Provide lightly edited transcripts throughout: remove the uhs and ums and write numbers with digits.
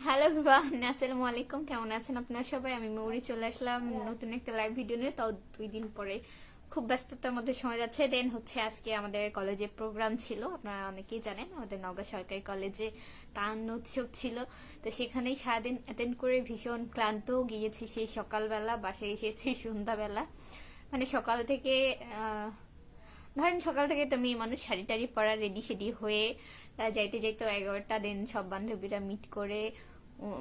Hello everyone, আসসালামু আলাইকুম। কেমন আছেন আপনারা সবাই? আমি মৌরি চলে আসলাম নতুন একটা লাইভ ভিডিও নিয়ে, তাও 2 দিন পরে। খুব ব্যস্ততার মধ্যে সময় যাচ্ছে। দেন হচ্ছে আজকে আমাদের কলেজে প্রোগ্রাম ছিল, আপনারা অনেকেই জানেন আমাদের নওগাঁ সরকারি কলেজে তান্ন উৎসব ছিল। তো সেখানেই সারাদিন অ্যাটেন্ড করে ভীষণ ক্লান্ত গিয়েছি। সেই সকালবেলা বাসায় এসেছি সন্ধ্যাবেলা, মানে সকাল থেকে ধরেন সকাল থেকে তো মেয়ে মানুষ শাড়ি টাড়ি পরা রেডি সেডি হয়ে যাইতে যাইতে 11টা। দেন সব বান্ধবীরা মিট করে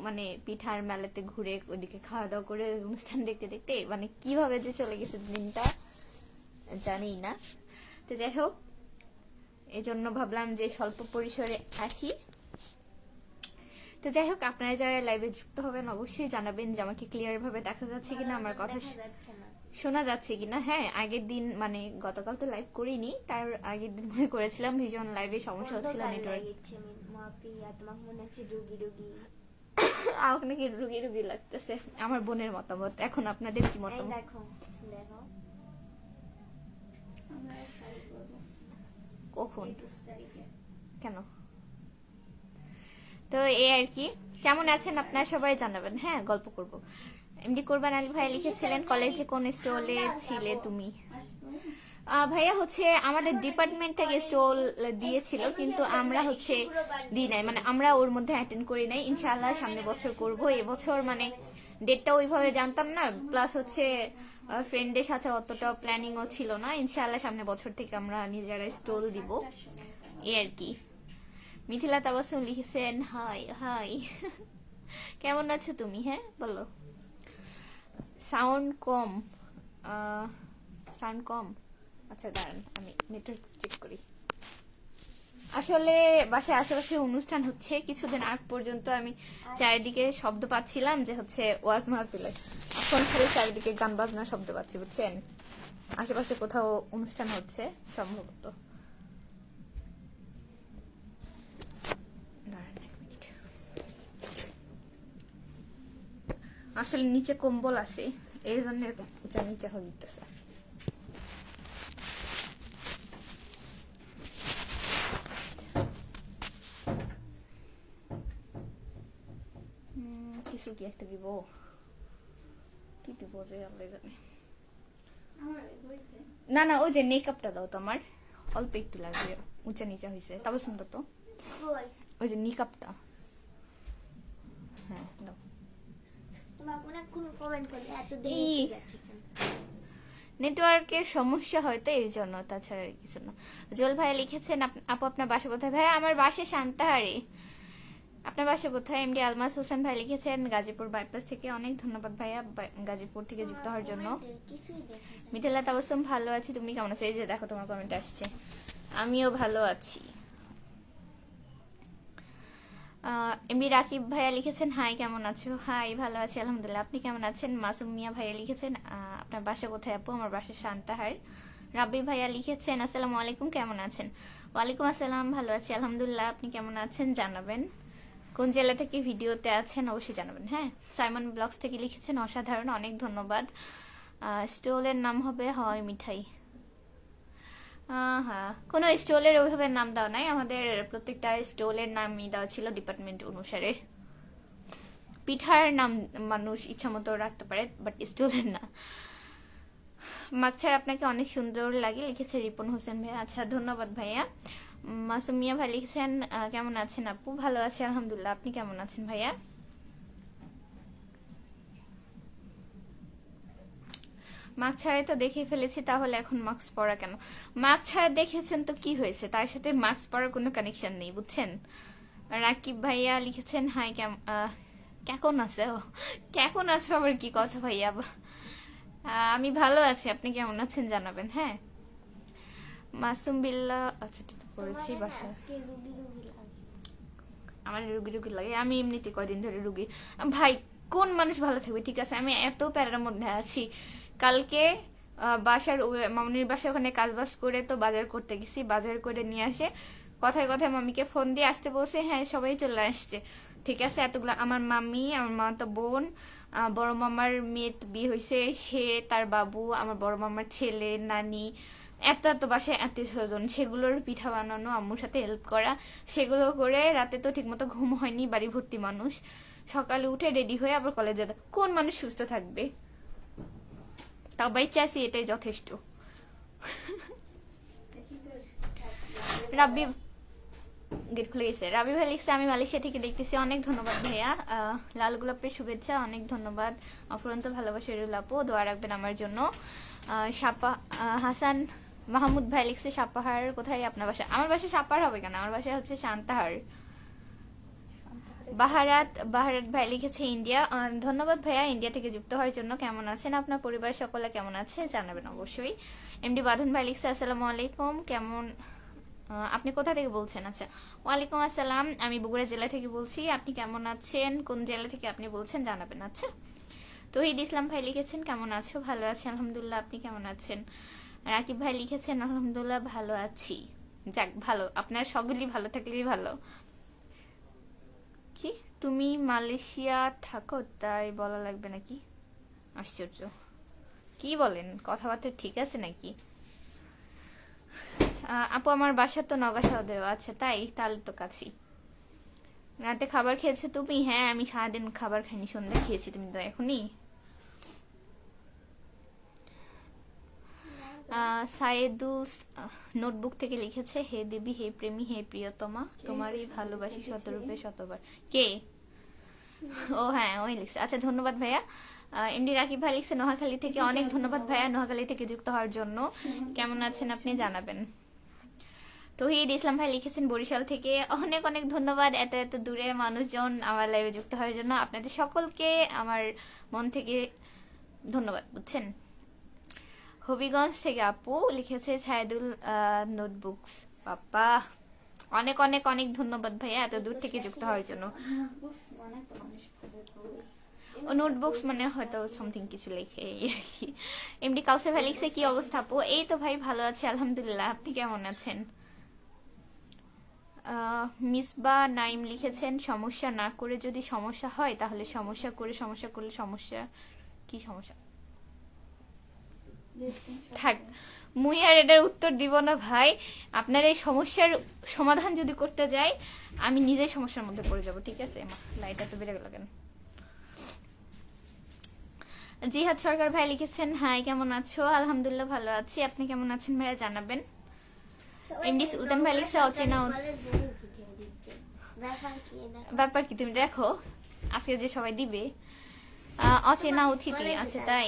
মানে পিঠার মেলাতে ঘুরে ওদিকে খাওয়া দাওয়া করে অনুষ্ঠান দেখতে দেখতে মানে কিভাবে যে চলে গেছে দিনটা জানি না। তো যাই হোক, এই জন্য ভাবলাম যে স্বল্প পরিসরে আসি। তো যাই হোক, আপনারা যারা লাইভে যুক্ত হবেন অবশ্যই জানাবেন যে আমাকে ক্লিয়ার ভাবে দেখা যাচ্ছে কিনা, আমার কথা শোনা যাচ্ছে কিনা। হ্যাঁ, আগের দিন মানে গতকাল তো লাইভ করিনি, তার আগের দিন মনে করেছিলাম ভীষণ লাইভে সমস্যা হচ্ছিল নেটওয়ার্ক। আমাকে নাকি রুগী রুগী লাগতেছে, আমার বোনের মতামত। এখন আপনাদের কি মতামত? কখন কেন? তো এই আর কি, কেমন আছেন আপনারা সবাই জানাবেন। হ্যাঁ, গল্প করব। এমডি কোরবান আলী ভাই লিখেছিলেন, কলেজে কোন স্টলে ছিলে তুমি? ভাইয়া হচ্ছে আমাদের ডিপার্টমেন্ট থেকে স্টল দিয়েছিল, কিন্তু আমরা হচ্ছে দিই নাই, মানে আমরা ওর মধ্যে অ্যাটেন্ড করি নাই। ইনশাআল্লাহ সামনে বছর করব। এবছর মানে ডেটটা ওইভাবে জানতাম না, প্লাস হচ্ছে ফ্রেন্ডদের সাথে অতটা প্ল্যানিংও ছিল না। ইনশাআল্লাহ সামনে বছর থেকে আমরা নিজেরা স্টল দিব, এই আর কি। মিথিলা তাবাসুম লিখেছেন হাই হাই। কেমন আছো তুমি? হ্যাঁ বলো। সাউন্ড কম, সাউন্ড কম। আচ্ছা দাঁড়ান, আমি নেটওয়ার্ক চেক করি। আসলে বাসায় আশেপাশে অনুষ্ঠান হচ্ছে, কিছুদিন আগ পর্যন্ত আমি চারিদিকে শব্দ পাচ্ছিলাম যে হচ্ছে ওয়াজ মাহফিলে। এখন খালি চারিদিকে গান বাজনা শব্দ পাচ্ছি, বুঝছেন? আশেপাশে কোথাও অনুষ্ঠান হচ্ছে সম্ভবত। আসলে নিচে কম্বল আছে, এই জন্য এরকম উঁচা নিচে হয়ে যেতেছে। কিছু কি একটা দিব, কি দিব যে আল্লাহ জানে। না না, ওই যে মেকআপটা দাও তো, আমার অল্প একটু লাগবে, উঁচা নিচা হয়েছে। তবে সুন্দর তো ওই যে নিকাপটা। হ্যাঁ দাও। নেটওয়ার্কের সমস্যা হয়তো এই জন্য, তাছাড়া কিছু না। জল ভাইয়া লিখেছেন আপু আপনার বাসা কোথায়? ভাইয়া আমার বাসা শান্তাহারি। আপনার বাসা কোথায়? এমডি আলমাস হোসেন ভাই লিখেছেন গাজীপুর বাইপাস থেকে। অনেক ধন্যবাদ ভাইয়া গাজীপুর থেকে যুক্ত হওয়ার জন্য। মিথিলা তাবসুম ভালো আছি, তুমি কেমন আছো? এই যে দেখো তোমার কমেন্ট আসছে, আমিও ভালো আছি। এমডি রাকিব ভাইয়া লিখেছেন হাই কেমন আছো? হাই, ভালো আছি আলহামদুলিল্লাহ, আপনি কেমন আছেন? মাসুম মিয়া ভাইয়া লিখেছেন আপনার বাসা কোথায় আপু? আমার বাসা শান্তাহার। রাব্বি ভাইয়া লিখেছেন আসসালামু আলাইকুম, কেমন আছেন? ওয়ালাইকুম আসসালাম, ভালো আছি আলহামদুলিল্লাহ, আপনি কেমন আছেন জানাবেন। কোন জেলা থেকে ভিডিওতে আছেন অবশ্যই জানাবেন। হ্যাঁ, সাইমন ব্লগস থেকে লিখেছেন অসাধারণ, অনেক ধন্যবাদ। স্টলের নাম হবে হয় মিঠাই। হ্যাঁ, কোনো স্টলের ওইভাবে নাম দেওয়া নাই, আমাদের প্রত্যেকটা স্টলের নামই দেওয়া ছিল ডিপার্টমেন্ট অনুসারে। পিঠার নাম মানুষ ইচ্ছা মতো রাখতে পারে, বাট স্টলের না। মাকছার আপনাকে অনেক সুন্দর লাগে লিখেছে রিপন হোসেন ভাই। আচ্ছা ধন্যবাদ ভাইয়া। মাসুমিয়া ভাই লিখেছেন কেমন আছেন আপু? ভালো আছি আলহামদুলিল্লাহ, আপনি কেমন আছেন ভাইয়া? মাস্ক ছাড়াই তো দেখে ফেলেছি, তাহলে এখন মাস্ক পরা কেন? মাস্ক ছাড়া দেখেছেন তো কি হয়েছে, তার সাথে মাস্ক পরার কোনো কানেকশন নেই, বুঝছেন? রাকিব ভাইয়া লিখেছেন হাই কেমন আছে? কেমন আছো আবার কি কথা ভাইয়া? আমি ভালো আছি, আপনি কেমন আছেন জানাবেন। হ্যাঁ, মাসুম বিল্লাহ। আচ্ছা ঠিক পড়েছি বাসায়। আমার রুগী রুগী লাগে, আমি এমনিতে কয়দিন ধরে রুগী। ভাই কোন মানুষ ভালো থাকবে? ঠিক আছে, আমি এত প্যারার মধ্যে আছি। কালকে বাসার মামনির বাসায় ওখানে কাজ বাজ করে তো বাজার করতে গেছি, বাজার করে নিয়ে আসে কথায় কথায় মামিকে ফোন দিয়ে আসতে বলছে। হ্যাঁ সবাই চলে আসছে, ঠিক আছে। এতগুলো আমার মামি, আমার মামাতো বোন, বড় মামার মেয়ে বিয়ে হয়েছে, সে, তার বাবু, আমার বড় মামার ছেলে, নানি, এত এত বাসায় আত্মীয় স্বজন, সেগুলোর পিঠা বানানো, আম্মুর সাথে হেল্প করা, সেগুলো করে রাতে তো ঠিকমতো ঘুম হয়নি, বাড়ি ভর্তি মানুষ, সকালে উঠে রেডি হয়ে আবার কলেজে যেতে, কোন মানুষ সুস্থ থাকবে? তাও বাইচে আছি, এটাই যথেষ্ট। রাব্বি গেট খুলে গেছে। রাবি ভাই লিখছে আমি মালয়েশিয়া থেকে দেখতেছি, অনেক ধন্যবাদ ভাইয়া। লাল গোলাপের শুভেচ্ছা, অনেক ধন্যবাদ। অফুরন্ত ভালোবাসা রইল আপু, দোয়া রাখবেন আমার জন্য। সাপা হাসান মাহমুদ ভাই লিখছে সাপাহার কোথায় আপনার বাসা? আমার বাসা সাপাহার হবে কেন, আমার বাসা হচ্ছে শান্তাহার। বাহারাত ভাই লিখেছে ইন্ডিয়া। ধন্যবাদ ভাইয়া ইন্ডিয়া থেকে যুক্ত হওয়ার জন্য। কেমন আছেন, আপনার পরিবার সকলে কেমন আছে জানাবেন অবশ্যই। এমডি বাঁধন ভাই লিখছে আসসালামু আলাইকুম, কেমন আপনি কোথা থেকে বলছেন? আচ্ছা, ওয়ালাইকুম আসসালাম, আমি বগুড়া জেলা থেকে বলছি। আপনি কেমন আছেন, কোন জেলা থেকে আপনি বলছেন জানাবেন। আচ্ছা, তহিদ ইসলাম ভাই লিখেছেন কেমন আছো? ভালো আছি আলহামদুলিল্লাহ, আপনি কেমন আছেন? রাকিব ভাই লিখেছেন আলহামদুলিল্লাহ ভালো আছি। যাক ভালো, আপনার সকলেই ভালো থাকলেই ভালো। কি তুমি মালয়েশিয়া থাকো তাই বলা লাগবে নাকি? আশ্চর্য, কি বলেন, কথাবার্তা ঠিক আছে নাকি? আপু আমার বাসা তো নগা সহদেও। আচ্ছা তাই, তাহলে তো কাছেই। রাতে খাবার খেয়েছো তুমি? হ্যাঁ, আমি সারাদিন খাবার খাইনি, সন্ধ্যা খেয়েছি। তুমি তো এখনই। সাইদুল নোটবুক থেকে লিখেছে হে দেবী, হে প্রেমী, হে প্রিয়তমা, তোমারই ভালোবাসি শতরূপে শতবার। কে? ও হ্যাঁ, ওই লিখছে। আচ্ছা ধন্যবাদ ভাইয়া। এমডি রাকিব ভাই লিখছে নোয়াখালী থেকে, অনেক ধন্যবাদ ভাইয়া নোয়াখালী থেকে যুক্ত হওয়ার জন্য। কেমন আছেন আপনি জানাবেন। তহিদ ইসলাম ভাই লিখেছেন বরিশাল থেকে, অনেক অনেক ধন্যবাদ এত এত দূরে মানুষজন আমার লাইভে যুক্ত হওয়ার জন্য। আপনাদের সকলকে আমার মন থেকে ধন্যবাদ, বুঝছেন। হবিগঞ্জ থেকে আপু লিখেছে ছায়েদুল নোটবুকস। বাবা অনেক অনেক অনেক ধন্যবাদ ভাইয়া এত দূর থেকে যুক্ত হওয়ার জন্য। ও নোটবুকস মানে হয়তো সামথিং কিছু লেখে। এমডি কাউসার ভাই লিখছে কি অবস্থা আপু? এই তো ভাই ভালো আছে আলহামদুলিল্লাহ, আপনি কেমন আছেন? মিসবা নাইম লিখেছেন সমস্যা না করে যদি সমস্যা হয় তাহলে সমস্যা করে, সমস্যা করলে সমস্যা কি সমস্যা? থাক, মুই আর এটার উত্তর দিব না ভাই। আপনার এই সমস্যার সমাধান যদি করতে যাই আমি নিজেই সমস্যার মধ্যে পড়ে যাব। ঠিক আছে, লাইটটা তো বেড়ে গেল কেন? জিহাদ সরকার ভাই লিখেছেন হাই কেমন আছো? আলহামদুলিল্লাহ ভালো আছি, আপনি কেমন আছেন ভাইয়া জানাবেন। এমডি সুলতান ভাই লিখছে অচেনা। ব্যাপার কি তুমি দেখো আজকে যে সবাই দিবে অচেনা অতিথি। আচ্ছা তাই,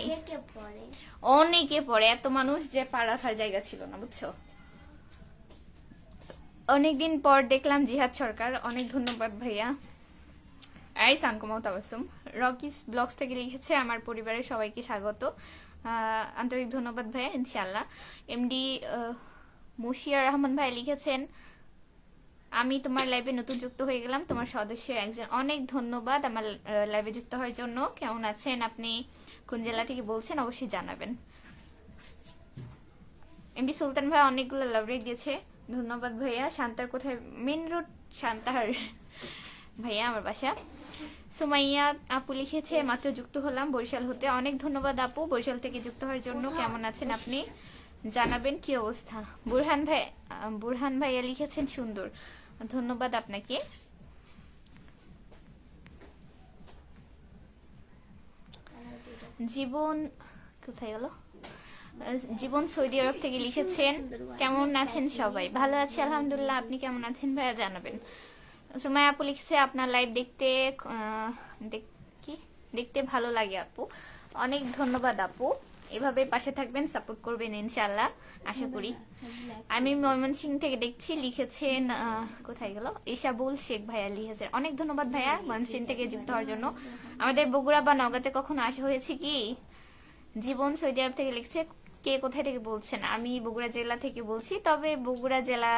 অনেকে পড়ে, এত মানুষ যে পা রাখার জায়গা ছিল না, বুঝছো। অনেকদিন পর দেখলাম জিহাদ সরকার, অনেক ধন্যবাদ ভাইয়া। এই সানকুমাও তাবাসুম রকিস ব্লগস থেকে লিখেছে আমার পরিবারের সবাইকে স্বাগত, আন্তরিক ধন্যবাদ ভাইয়া ইনশাআল্লাহ। এমডি মুশিয়ার রহমান ভাই লিখেছেন আমি তোমার লাইভে নতুন যুক্ত হয়ে গেলাম, তোমার সদস্যের একজন, অনেক ধন্যবাদ আমার লাইভে যুক্ত হওয়ার জন্য। কেমন আছেন আপনি, কোন জেলা থেকে বলছেন অবশ্যই জানাবেন। এমডি সুলতান ভাই অনেকগুলো লাভ রেট দিয়েছে, ধন্যবাদ ভাইয়া। শান্তার কোথায়? মেন রোড শান্তাহার ভাইয়া আমার বাসা। সুমাইয়া আপু লিখেছে মাত্র যুক্ত হলাম বরিশাল হতে, অনেক ধন্যবাদ আপু বরিশাল থেকে যুক্ত হওয়ার জন্য। কেমন আছেন আপনি জানাবেন, কি অবস্থা। বুরহান ভাইয়া লিখেছেন সুন্দর, ধন্যবাদ আপনাকে। জীবন কোথায় গেল? জীবন সৌদি আরব থেকে লিখেছেন কেমন আছেন সবাই? ভালো আছি আলহামদুলিল্লাহ, আপনি কেমন আছেন ভাইয়া জানাবেন। সুমাইয়া আপু লিখছে আপনার লাইভ দেখতে ভালো লাগে আপু, অনেক ধন্যবাদ আপু, এভাবে পাশে থাকবেন, সাপোর্ট করবেন ইনশাআল্লাহ আশা করি। আমি ময়মনসিংহ থেকে দেখছি লিখেছেন কোথায় গেল? ইশাবুল শেখ ভাইয়া লিখেছে, অনেক ধন্যবাদ ভাইয়া ময়মনসিংহ থেকে যুক্ত হওয়ার জন্য। আমাদের বগুড়া বা নওগাঁতে কখনো আসা হয়েছে কি? জীবন সৌদি আরব থেকে লিখছে, কে কোথায় থেকে বলছেন? আমি বগুড়া জেলা থেকে বলছি, তবে বগুড়া জেলা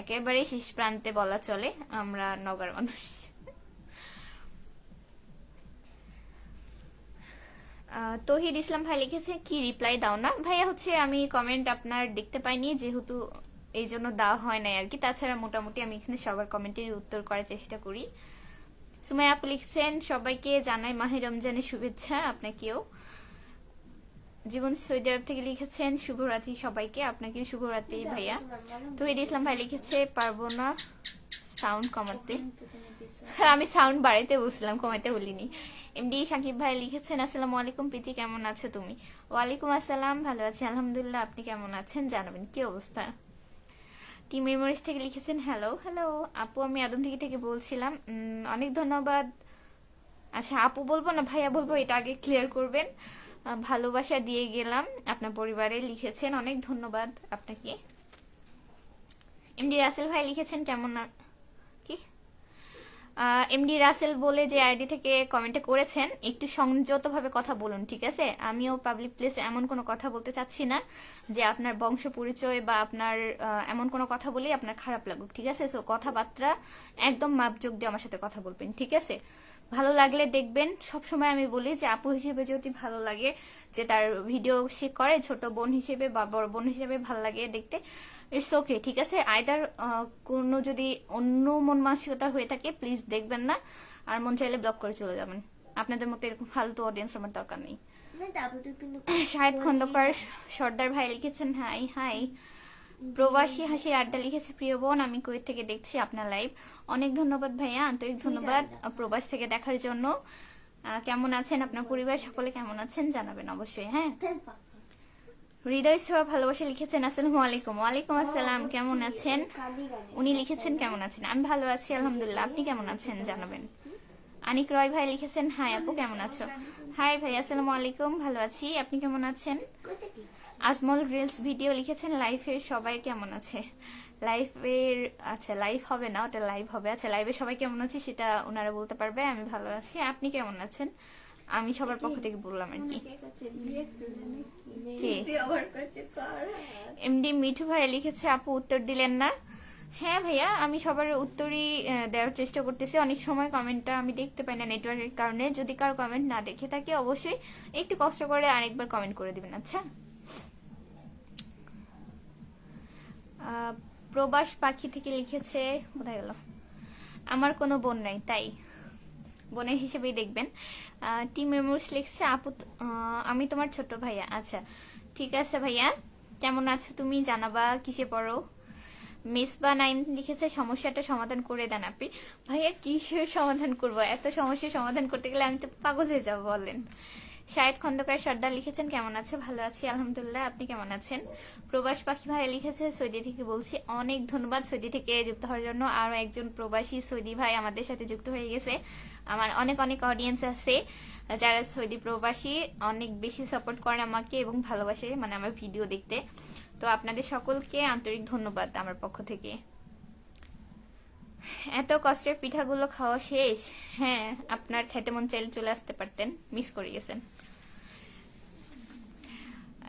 একেবারে শেষ প্রান্তে বলা চলে, আমরা নগর মানুষ। তহিদ ইসলাম ভাই লিখেছে কি রিপ্লাই দাও না ভাইয়া? হচ্ছে আমি কমেন্ট আপনার দেখতে পাইনি, যেহেতু এই জন্য দেওয়া হয় নাই আর কি। তাছাড়া মোটামুটি আমি এখানে সবার কমেন্টের উত্তর করার চেষ্টা করি। সুমাইয়া আপু লিখছেন সবাইকে জানাই মাহে রমজানের শুভেচ্ছা, আপনাকেও। জীবন সৌদি আরব থেকে লিখেছেন শুভরাত্রি সবাইকে। আপনাকে শুভরাত্রি ভাইয়া। তহিদ ইসলাম ভাই লিখেছে পারবো না সাউন্ড কমাতে। হ্যাঁ, আমি সাউন্ড বাড়াইতে বলছিলাম, কমাইতে বলিনি। এমডি সাকিব ভাই লিখেছেন আসসালামু আলাইকুম প্রীতি, কেমন আছো তুমি? ওয়ালাইকুম আসসালাম, ভালো আছি আলহামদুলিল্লাহ, আপনি কেমন আছেন জানাবেন। কি অবস্থা? টিম মেমোরিজ থেকে লিখেছেন হ্যালো হ্যালো আপু, আমি আদম থেকে বলছিলাম। অনেক ধন্যবাদ। আচ্ছা আপু বলবো না ভাইয়া বলবো, এটা আগে ক্লিয়ার করবেন। ভালোবাসা দিয়ে গেলাম আপনার পরিবারে লিখেছেন, অনেক ধন্যবাদ আপনাকে। এমডি রাসেল ভাই লিখেছেন কেমন কি এমডি রাসেল বলে যে আইডি থেকে কমেন্টে করেছেন, একটু সংযতভাবে কথা বলুন, ঠিক আছে? আমিও পাবলিক প্লেসে এমন কোনো কথা বলতে চাচ্ছি না যে আপনার বংশ পরিচয় বা আপনার এমন কোনো কথা বলেই আপনার খারাপ লাগুক, ঠিক আছে? সো কথাবার্তা একদম মাপজোক দিয়ে আমার সাথে কথা বলবেন, ঠিক আছে? ভালো লাগলে দেখবেন। সবসময় আমি বলি যে আপু হিসেবে যদি ভালো লাগে, যে তার ভিডিও সে করে ছোট বোন হিসেবে বা বড় বোন হিসেবে ভালো লাগে দেখতে, ইটস ওকে, ঠিক আছে? আইদার কোনো যদি অন্য মন মানসিকতা হয়ে থাকে প্লিজ দেখবেন না, আর মন চাইলে ব্লক করে চলে যাবেন। আপনাদের মতো এরকম ফালতু অডিয়েন্স আমার দরকার নেই। শাহেদ খন্দকার সর্দার ভাই লিখেছেন হাই হাই। প্রবাসী হাসির আড্ডা লিখেছে প্রিয় বোন, আমি কুয়েত থেকে দেখছি আপনার লাইভ। অনেক ধন্যবাদ ভাইয়া, আন্তরিক ধন্যবাদ প্রবাস থেকে দেখার জন্য। কেমন আছেন আপনার পরিবার সকলে, কেমন আছেন জানাবেন অবশ্যই। হ্যাঁ, হৃদয় ছোঁয়া ভালোবাসা লিখেছেন আসসালামু আলাইকুম। ওয়ালাইকুম আসসালাম, কেমন আছেন? উনি লিখেছেন কেমন আছেন? আমি ভালো আছি আলহামদুলিল্লাহ, আপনি কেমন আছেন জানাবেন। আনিক রয় ভাই লিখেছেন হাই আপু, কেমন আছো? হাই ভাই, আসসালামু আলাইকুম, ভালো আছি, আপনি কেমন আছেন? আজমল রিলস ভিডিও লিখেছেন লাইফের সবাই কেমন আছে? লাইফের আচ্ছা লাইভ হবে না, ওটা লাইভ হবে। আচ্ছা লাইভে সবাই কেমন আছে সেটা ওনারা বলতে পারবে। আমি ভালো আছি, আপনি কেমন আছেন? আমি সবার পক্ষ থেকে বললাম আর কি। এমডি মিঠু ভাই লিখেছে আপু উত্তর দিলেন না। হ্যাঁ ভাইয়া, আমি সবার উত্তরই দেওয়ার চেষ্টা করতেছি। অনেক সময় কমেন্টটা আমি দেখতে পাই না নেটওয়ার্কের কারণে। যদি কারো কমেন্ট না দেখে থাকি অবশ্যই একটু কষ্ট করে আরেকবার কমেন্ট করে দিবেন। আচ্ছা, প্রবাস পাখি থেকে লিখেছে, কোথায় গেল? আমার কোনো বোন নাই, তাই বোনের হিসেবেই দেখবেন। টিম মেমোরিজ লিখছে আপু আমি তোমার ছোট ভাইয়া। আচ্ছা ঠিক আছে ভাইয়া, কেমন আছো তুমি জানাবা, কিসে পড়ো? মিসবা নাইম লিখেছে সমস্যাটা সমাধান করে দেন আপনি। ভাইয়া কিসের সমাধান করব? এত সমস্যার সমাধান করতে গেলে আমি তো পাগল হয়ে যাবো, বলেন। শাহেদ খন্দকার সর্দার লিখেছেন কেমন আছে? ভালো আছি আলহামদুলিল্লাহ, আপনি কেমন আছেন? প্রবাস পাখি ভাই লিখেছে সৌদি থেকে বলছি, অনেক ধন্যবাদ সৌদি থেকে যুক্ত হওয়ার জন্য। আরো একজন প্রবাসী সৌদি ভাই আমাদের সাথে যুক্ত হয়ে গেছে। আমার অনেক অনেক অডিয়েন্স আছে যারা সৌদি প্রবাসী, অনেক বেশি সাপোর্ট করে আমাকে এবং ভালোবাসে মানে আমার ভিডিও দেখতে। তো আপনাদের সকলকে আন্তরিক ধন্যবাদ আমার পক্ষ থেকে। এত কষ্টের পিঠাগুলো খাওয়া শেষ? হ্যাঁ, আপনার খেতে মন চাইলে চলে আসতে পারতেন, মিস করে গেছেন।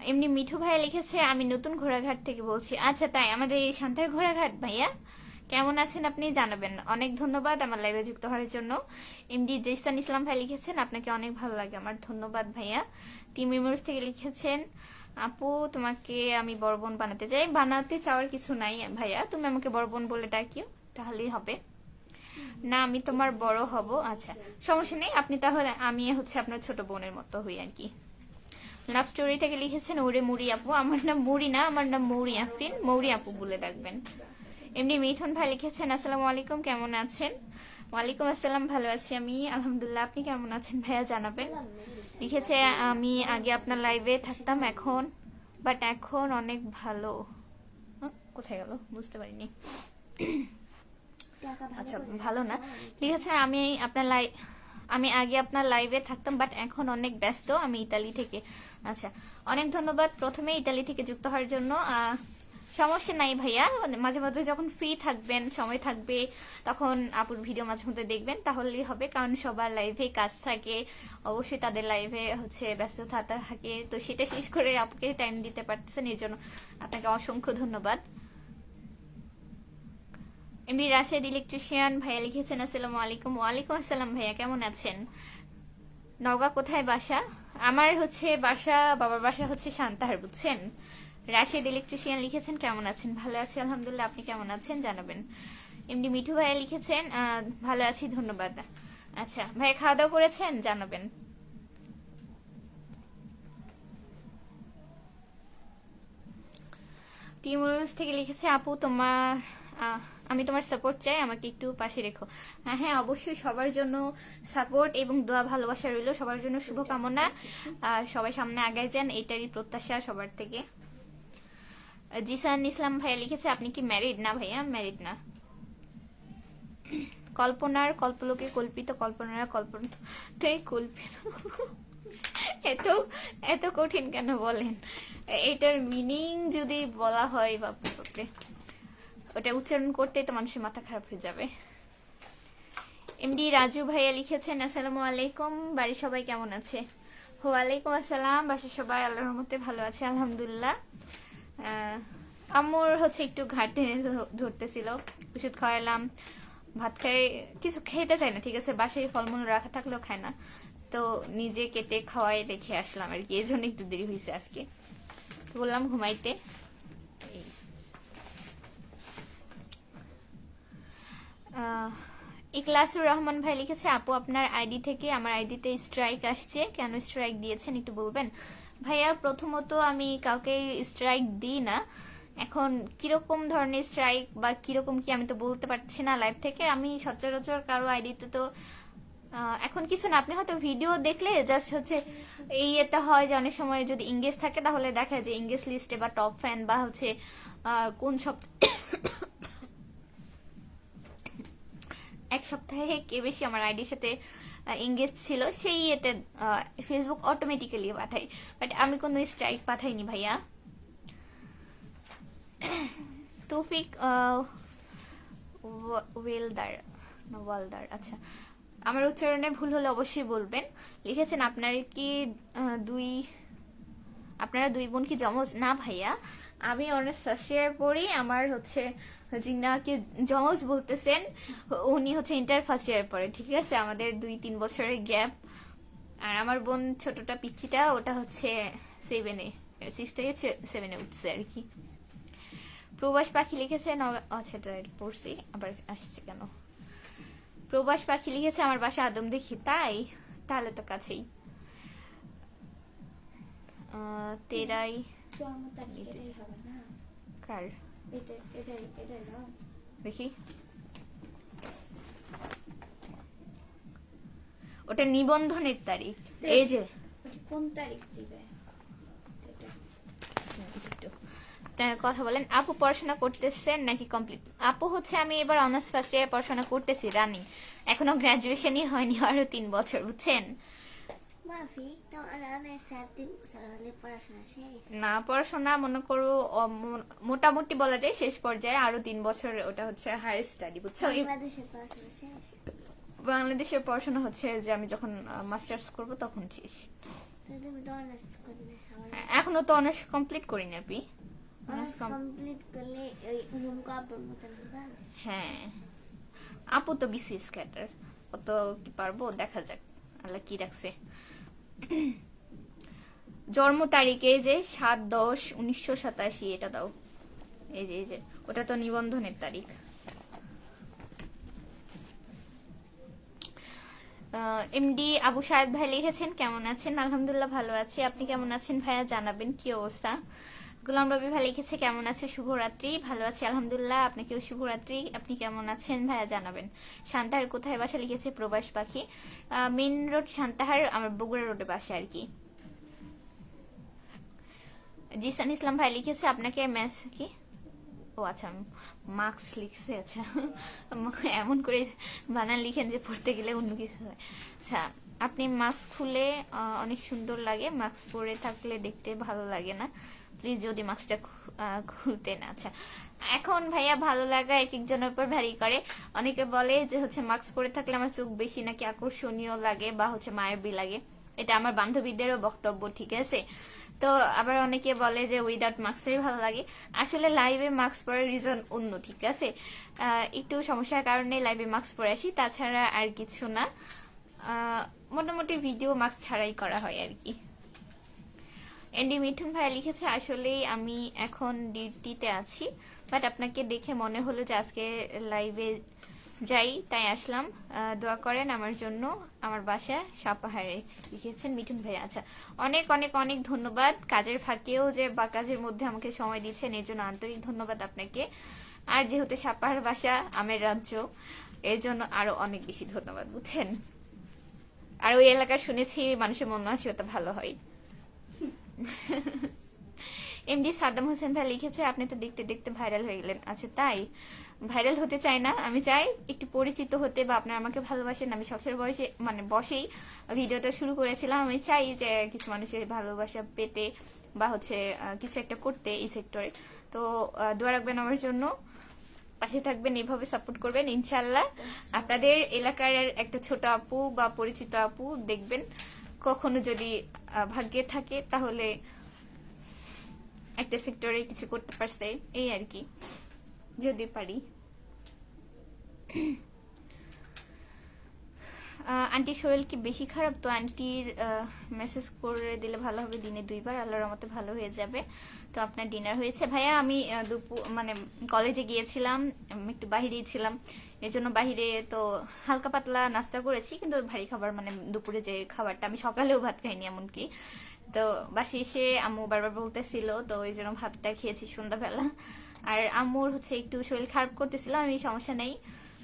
এমনি মিঠু ভাই লিখেছে আমি নতুন ঘোড়াঘাট থেকে বলছি। আচ্ছা তাই, আমাদের এই শান্তার ঘোড়াঘাট ভাইয়া, কেমন আছেন আপনি জানাবেন। অনেক ধন্যবাদ আমার লাইভে যুক্ত হওয়ার জন্য। এমডি জেসান ইসলাম ভাই লিখেছেন আপনাকে অনেক ভালো লাগে আমার, ধন্যবাদ ভাইয়া। টিম মেমোরিজ থেকে লিখেছেন আপু তোমাকে আমি বড় বোন বানাতে চাই। বানাতে চাওয়ার কিছু নাই ভাইয়া, তুমি আমাকে বড় বোন বলে ডাকিও তাহলেই হবে। না আমি তোমার বড় হব। আচ্ছা সমস্যা নেই, আপনি তাহলে আমি হচ্ছে আপনার ছোট বোনের মতো হই আর কি। লাভ স্টোরি থেকে লিখেছেন ওরে মুড়ি আপু। আমার নাম মুড়ি না, আমার নাম মৌরি আফরিন, মৌরি আপু বলে ডাকবেন। এমনি মিঠুন ভাই লিখেছেন আসসালামু আলাইকুম, কেমন আছেন? ওয়ালাইকুম আসসালাম, ভালো আছি আমি আলহামদুলিল্লাহ, আপনি কেমন আছেন ভাইয়া জানাবেন। লিখেছে আমি আগে আপনার লাইভে থাকতাম এখন, বাট এখন অনেক ভালো। কোথায় গেল বুঝতে পারিনি। আচ্ছা ভালো না, লিখেছে আমি আগে আপনার লাইভে থাকতাম বাট এখন অনেক ব্যস্ত, আমি ইতালি থেকে। আচ্ছা অনেক ধন্যবাদ প্রথমে ইতালি থেকে যুক্ত হওয়ার জন্য। সমস্যা নাই ভাইয়া, মাঝে মাঝে যখন ফ্রি থাকবেন সময় থাকবে তখন আপুর ভিডিও মাঝে মধ্যে দেখবেন তাহলেই হবে, কারণ সবার লাইভে কাজ থাকে, অবশ্যই তাদের লাইভে হচ্ছে ব্যস্ততা থাকে, তো সেটা শেষ করে আপুকে টাইম দিতে পারতেছেন, এর জন্য আপনাকে অসংখ্য ধন্যবাদ। এমনি রাশেদ ইলেকট্রিশিয়ান ভাইয়া লিখেছেন আসসালামু আলাইকুম। ওয়ালাইকুম আসসালাম ভাইয়া, কেমন আছেন? নওগাঁ কোথায় বাসা? আমার হচ্ছে বাসা, বাবার বাসা হচ্ছে সান্তাহার, বুঝছেন। রাশেদ ইলেকট্রিশিয়ান লিখেছেন কেমন আছেন? ভালো আছি আলহামদুলিল্লাহ, আপনি কেমন আছেন জানাবেন। এমনি মিঠু ভাইয়া লিখেছেন ভালো আছি ধন্যবাদ। আচ্ছা ভাইয়া খাওয়া দাওয়া করেছেন জানাবেন। টিমুরুস থেকে লিখেছে আপু তোমার আমি তোমার সাপোর্ট চাই, আমাকে একটু পাশে রেখো। হ্যাঁ অবশ্যই, সবার জন্য সাপোর্ট এবং দোয়া ভালোবাসা রইল, সবার জন্য শুভকামনা। আর সবাই সামনে আগায় যান, এটারই প্রত্যাশা সবার থেকে। জিসান ইসলাম ভাইয়া লিখেছে আপনি কি ম্যারিড? না ভাইয়া ম্যারিড না। কল্পনার কল্পলোকে কল্পিত, কল্পনার কল্পনাতে কল্পিত। এত এত কঠিন কেন বলেন? এটার মিনিং যদি বলা হয় বাপরে, ওটা উচ্চারণ করতে তো মানুষের মাথা খারাপ হয়ে যাবে। এমডি রাজু ভাইয়া লিখেছেন আসসালামু আলাইকুম, বাড়ির সবাই কেমন আছে? ওয়ালাইকুম আসসালাম, বাসার সবাই আল্লাহর রহমতে ভালো আছে আলহামদুলিল্লাহ। আম্মুর হচ্ছে একটু ঘাট টেনে ধরতেছিল, ওষুধ খাওয়ালাম, ভাত খাই, কিছু খেতে চায় না, ঠিক আছে, বাসায় ফলমূল রাখা থাকলেও খায় না, তো নিজে কেটে খাওয়াই রেখে আসলাম আর কি, এই জন্য একটু দেরি হয়েছে আজকে, বললাম ঘুমাইতে। ইকলাসুর রহমান ভাই লিখেছে আপু আপনার আইডি থেকে আমার আইডিতে স্ট্রাইক আসছে, কেন স্ট্রাইক দিয়েছেন একটু বলবেন? ভাইয়া প্রথমত আমি কাউকে স্ট্রাইক দিই না, এখন কিরকম ধরনের স্ট্রাইক বা কিরকম কি আমি তো বলতে পারছি না লাইভ থেকে, আমি সচরাচর কারো আইডিতে তো এখন কিছু না, আপনি হয়তো ভিডিও দেখলে জাস্ট হচ্ছে এই এটা হয় যে অনেক সময় যদি ইংগেজ থাকে তাহলে দেখা যায় ইংগেজ লিস্টে বা টপ ফ্যান বা হচ্ছে কোন এক সপ্তাহে কে বেশি আমার আইডির সাথে এঙ্গেজ ছিল সেই ইয়েতে ফেসবুক অটোমেটিক্যালি পাঠাই, বাট আমি কোনো স্ট্রাইক পাঠাইনি ভাইয়া। তৌফিক ওয়ালদার, আচ্ছা আমার উচ্চারণে ভুল হলে অবশ্যই বলবেন। লিখেছেন আপনারা দুই বোন কি জমজ? না ভাইয়া, আমি অনার্স ফার্স্ট ইয়ার পড়ি, আমার হচ্ছে যিনাকে জমজ বলতেছেন উনি হচ্ছে ইন্টার ফার্স্ট ইয়ার পড়ে, ঠিক আছে, আমাদের 2-3 বছরের গ্যাপ। আর আমার বোন ছোটটা পিচ্ছিটা ওটা হচ্ছে 7-এ, 6 থেকে 7-এ উঠছে আর কি। প্রবাস পাখি লিখেছেন, আচ্ছা পড়ছি আবার আসছে কেন। প্রবাস পাখি লিখেছে আমার বাসা আদম দেখি, তাই তাহলে তো কাছেই। তেরাই কার দেখি, ওটা নিবন্ধনের তারিখ, এই যে কোন তারিখ দিবে কথা বলেন। আপু পড়াশোনা করতেছেন নাকি কমপ্লিট? আপু হচ্ছে আমি এবার অনার্স ফার্স্ট ইয়ার পড়াশোনা করতেছি রানিং, এখনো গ্রাজুয়েশনই হয়নি, আরো 3 বছর, বুঝছেন? না পড়াশোনা মনে করো মোটামুটি বলা যায় শেষ পর্যায়ে, আরো 3 বছর ওটা হচ্ছে হায়ার স্টাডি, বুঝছো? বাংলাদেশের পড়াশোনা হচ্ছে যে আমি যখন মাস্টার্স করব তখন শেষ, এখনো তো অনার্স কমপ্লিট করিনি আপনি। হ্যাঁ আপু তো বিসিএস ক্যাডার, অত কি পারবো, দেখা যাক আল্লাহ কি রাখছে। জন্ম তারিখে যে 7/10/1987, এটা দাও, এই যে ওটা তো নিবন্ধনের তারিখ। এমডি আবু সায়েদ ভাই লিখেছেন কেমন আছেন? আলহামদুলিল্লাহ ভালো আছি, আপনি কেমন আছেন ভাইয়া জানাবেন, কি অবস্থা? গোলাম রবি ভাই লিখেছে কেমন আছে, শুভরাত্রি। ভালো আছি আলহামদুলিল্লাহ, আপনাকেও শুভরাত্রি, আপনি কেমন আছেন ভাইয়া জানাবেন। শান্তাহার কোথায় বাসা লিখেছে প্রবাস পাখি, মেইন রোড শান্তাহার, আমার বগুড়া রোডে বাসা আর কি। জিসান ইসলাম ভাই লিখেছে আপনাকে মেস কি, ও আচ্ছা মার্কস লিখছে, আচ্ছা এমন করে বানান লিখেন যে পড়তে গেলে অন্য কিছু হয়। আচ্ছা আপনি মাস্ক খুলে অনেক সুন্দর লাগে, মাস্ক পরে থাকলে দেখতে ভালো লাগে না, প্লিজ যদি মাস্কটা খুলতে না। আচ্ছা এখন ভাইয়া ভালো লাগা এক একজনের উপর ভ্যারি করে, অনেকে বলে যে হচ্ছে মাস্ক পরে থাকলে আমার চোখ বেশি নাকি আকর্ষণীয় লাগে বা হচ্ছে মায়াবী লাগে, এটা আমার বান্ধবীদেরও বক্তব্য, ঠিক আছে। তো আবার অনেকে বলে যে উইদাউট মাস্কই ভালো লাগে, আসলে লাইভে মাস্ক পরার রিজন অন্য, ঠিক আছে, একটু সমস্যার কারণে লাইভে মাস্ক পরে আসি, তাছাড়া আর কিছু না, মোটামুটি ভিডিও মাস্ক ছাড়াই করা হয় আর কি। এন্ডি মিঠুন ভাই লিখেছে আসলে আমি এখন ডিউটিতে আছি, বাট আপনাকে দেখে মনে হলো যে আজকে লাইভে যাই তাই আসলাম, দোয়া করেন আমার জন্য। আমার বাসা সাপাহারে, লিখেছেন মিঠুন ভাই। আচ্ছা, অনেক অনেক অনেক ধন্যবাদ। কাজের ফাঁকেও যে বা কাজের মধ্যে আমাকে সময় দিচ্ছেন এর জন্য আন্তরিক ধন্যবাদ আপনাকে। আর যেহেতু সাপাহার বাসা, আমের রাজ্য, এর জন্য আরো অনেক বেশি ধন্যবাদ, বুঝছেন। আর ওই এলাকার শুনেছি মানুষের মন মানসিকতা ভালো হয়। এমডি সাদ্দাম হোসেন ভাই লিখেছে, আপনি তো দেখতে দেখতে ভাইরাল হয়ে গেলেন। আচ্ছা তাই, ভাইরাল হতে চাই না, আমি চাই একটু পরিচিত হতে, বা আপনারা আমাকে ভালোবাসেন। আমি সবসময় বসেই ভিডিওটা শুরু করেছিলাম। আমি চাই যে কিছু মানুষের ভালোবাসা পেতে, বা হচ্ছে কিছু একটা করতে এই সেক্টরে। তো দোয়া রাখবেন আমার জন্য, পাশে থাকবেন, এইভাবে সাপোর্ট করবেন ইনশাল্লাহ। আপনাদের এলাকার একটা ছোট আপু বা পরিচিত আপু দেখবেন, কখনো যদি ভাগ্যে থাকে তাহলে একটা সেক্টরে কিছু করতে পারছে, এই আর কি, যদি পারি। আন্টির শরীর কি বেশি খারাপ? তো আন্টির মেসেজ করে দিলে ভালো হবে, দিনে 2 বার, আল্লাহর রহমতে ভালো হয়ে যাবে। তো আপনার ডিনার হয়েছে ভাইয়া? আমি দুপুর কলেজে গিয়েছিলাম, একটু বাহিরেই ছিলাম, এর জন্য বাহিরে তো হালকা পাতলা নাস্তা করেছি, কিন্তু ভারী খাবার দুপুরে যে খাবারটা, আমি সকালেও ভাত খাইনি এমনকি। তো বাসে এসে আম্মু বারবার বলতেছিল, তো ওই জন্য ভাতটা খেয়েছি সন্ধ্যাবেলা। আর আম্মুর হচ্ছে একটু শরীর খারাপ করতেছিল, আমি সমস্যা নেই,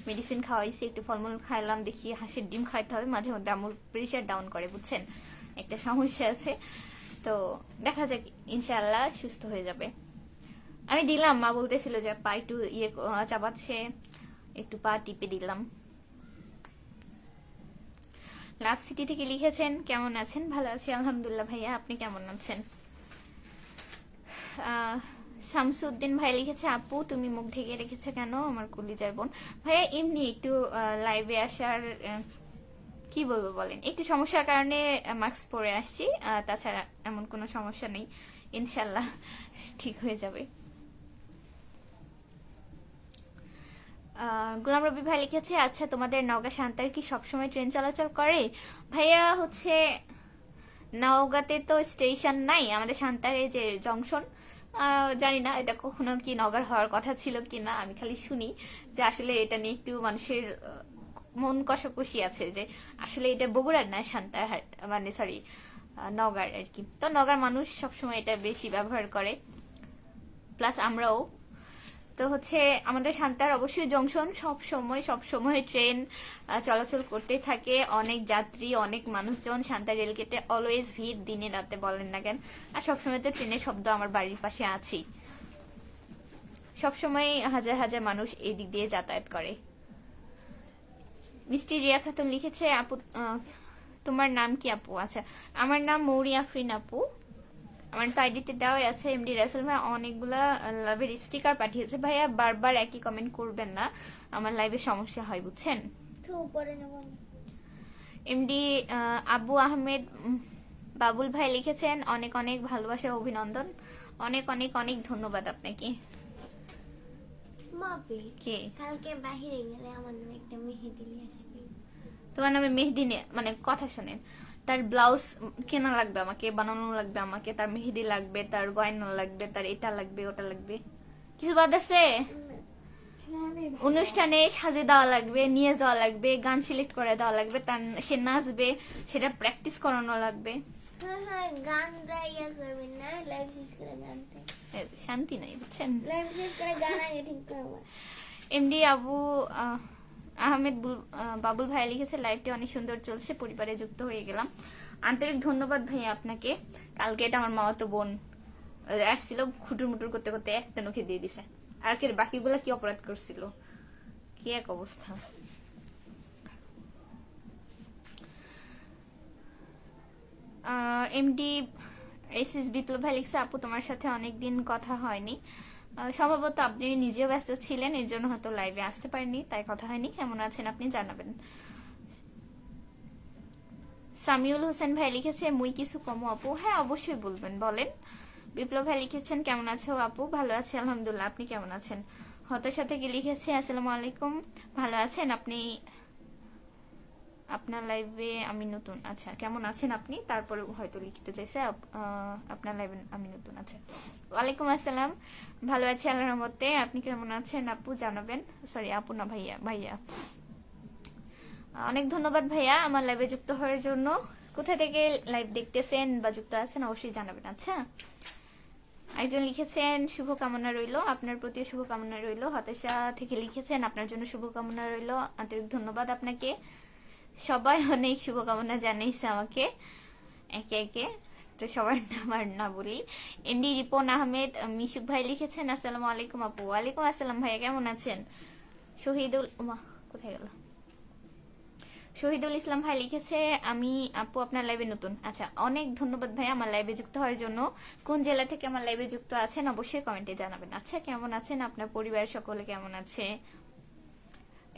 মেডিসিন খাওয়াইছি, একটু ফলমূল খাইলাম, দেখি হাঁসের ডিম খাইতে হবে মাঝে মধ্যে, আম্মুর প্রেশার ডাউন করে, বুঝছেন, একটা সমস্যা আছে। তো দেখা যাক, ইনশাআল্লাহ সুস্থ হয়ে যাবে। আমি দিলাম, মা বলতেছিল যে পা একটু চাবাচ্ছে, একটু পা টিপে দিলাম। লাভ সিটি থেকে লিখেছেন, কেমন আছেন? ভালো আছি আলহামদুলিল্লাহ ভাইয়া, আপনি কেমন আছেন? শামসুদ্দিন ভাই লিখেছে, আপু তুমি মুখ ঢেকে রেখেছো কেন? আমার কলিজার বোন। ভাইয়া এমনি একটু লাইভে আসার কি বলবো বলেন, একটু সমস্যার কারণে মাস্ক পরে আসছি, তাছাড়া এমন কোনো সমস্যা নেই, ইনশাল্লাহ ঠিক হয়ে যাবে। গোলাম রবি ভাই লিখেছে, আচ্ছা তোমাদের নওগাঁ সান্তার কি সবসময় ট্রেন চলাচল করে? ভাইয়া হচ্ছে নওগাঁতে তো স্টেশন নাই, আমাদের সান্তারে যে জংশন, জানি না এটা কখনো কি নওগাঁর হওয়ার কথা ছিল কিনা, আমি খালি শুনি যে আসলে এটা নিয়ে একটু মানুষের মন কষাকষি আছে, যে আসলে এটা বগুড়ার না, সান্তারহাট সরি নওগাঁর আর কি। তো নওগাঁর মানুষ সবসময় এটা বেশি ব্যবহার করে, প্লাস আমরাও। তো হচ্ছে আমাদের সান্তার অবশ্যই জংশন, সব সময় ট্রেন চলাচল করতে থাকে, অনেক যাত্রী, অনেক মানুষজন, সান্তার রেলগেটে অলওয়েজ ভিড়, দিনে রাতে বলেন না কেন। আর সবসময় তো ট্রেনের শব্দ আমার বাড়ির পাশে আছেই, সবসময় হাজার হাজার মানুষ এই দিক দিয়ে যাতায়াত করে। মিষ্টি রিয়া খাতুন লিখেছে, আপু তোমার নাম কি আপু? আচ্ছা, আমার নাম মৌরি আফরিন আপু, আমার তো আইডিতে দেওয়াই আছে। এমডি রাসেল ভাই অনেকগুলা লাভের স্টিকার পাঠিয়েছে। ভাইয়া বারবার একই কমেন্ট করবেন না, আমার লাইভে সমস্যা হয়, বুঝছেন। এমডি আবু আহমেদ বাবুল ভাই লিখেছেন, অনেক অনেক ভালোবাসা, অভিনন্দন, অনেক অনেক অনেক ধন্যবাদ আপনাকে। কে? কালকে বাহিরে গেলে আমার নামে একটা মেহেদি নিয়ে আসবি। তোমার নামে মেহেদি কথা শোনেন, তার ব্লাউজ কেনা লাগবে আমাকে, বানানো লাগবে আমাকে, তার মেহেদি লাগবে, তার গয়না লাগবে, তার এটা লাগবে, ওটা লাগবে, কিছু বাদ আছে? অনুষ্ঠানে সাজে দেওয়া লাগবে, নিয়ে যাওয়া লাগবে, গান সিলেক্ট করে দেওয়া লাগবে, তার সে নাচবে, সেটা প্র্যাকটিস করানো লাগবে। গান ইয়া করবেন না, লাইভ শেষ করে গানটা, শান্তি নাই, বুঝছেন। লাইভ শেষ করে গান আগে ঠিক করব। এমডি আবু আহমেদ বাবুল ভাই লিখেছে, লাইভটি অনেক সুন্দর চলছে, পরিবারে যুক্ত হয়ে গেলাম। আন্তরিক ধন্যবাদ ভাইয়া আপনাকে। কালকে এটা আমার মামাতো বোন আসছিল, খুটুর মুটুর করতে করতে একটা নখে দিয়ে দিছে। আর কে বাকিগুলা কি অপরাধ করছিল, কি এক অবস্থা। এমডি এসএস বিপ্লব ভাই লিখছে, আপু তোমার সাথে অনেকদিন কথা হয়নি, সম্ভবত আপনি নিজেও ব্যস্ত ছিলেন, এর জন্য হয়তো লাইভে আসতে পারেননি, তাই কথা হয়নি। কেমন আছেন আপনি জানাবেন। সামিউল হোসেন ভাই লিখেছে, মুই কিছু কমো আপু? হ্যাঁ অবশ্যই বলবেন, বলেন। বিপ্লব ভাই লিখেছেন, কেমন আছো আপু? ভালো আছি আলহামদুলিল্লাহ, আপনি কেমন আছেন? হতাশা থেকে লিখেছে, আসসালামু আলাইকুম, ভালো আছেন আপনি? আপনার লাইভে আমি নতুন। আচ্ছা, কেমন আছেন আপনি? তারপরে হয়তো লিখতে চাইছে আপনার লাইভে আমি নতুন। আচ্ছা, ওয়ালাইকুম আসসালাম। ভালো আছি আল্লাহর রহমতে। আপনি কেমন আছেন আপু? জানাবেন। সরি, আপু না, ভাইয়া। ভাইয়া, অনেক ধন্যবাদ ভাইয়া আমার লাইভে যুক্ত হওয়ার জন্য। কোথা থেকে লাইভ দেখতেছেন বা যুক্ত আছেন অবশ্যই জানাবেন। আচ্ছা, একজন লিখেছেন শুভকামনা রইলো, আপনার প্রতি শুভকামনা রইলো। হতাশা থেকে লিখেছেন আপনার জন্য শুভকামনা রইলো, আন্তরিক ধন্যবাদ আপনাকে। সবাই অনেক শুভকামনা জানাইছে আমাকে একে একে, তো সবার নাম আর না বলি। এমডি রিপন আহমেদ মিশুক ভাই লিখেছেন আসসালামু আলাইকুম আপু। ওয়ালাইকুম আসসালাম ভাইয়া, কেমন আছেন? শহীদুল কোথায় গেল? শহীদুল ইসলাম ভাই লিখেছে আমি আপু আপনার লাইভে নতুন। আচ্ছা, অনেক ধন্যবাদ ভাই আমার লাইভে যুক্ত হওয়ার জন্য। কোন জেলা থেকে আমার লাইভে যুক্ত আছেন অবশ্যই কমেন্টে জানাবেন। আচ্ছা, কেমন আছেন? আপনার পরিবারের সকলে কেমন আছে?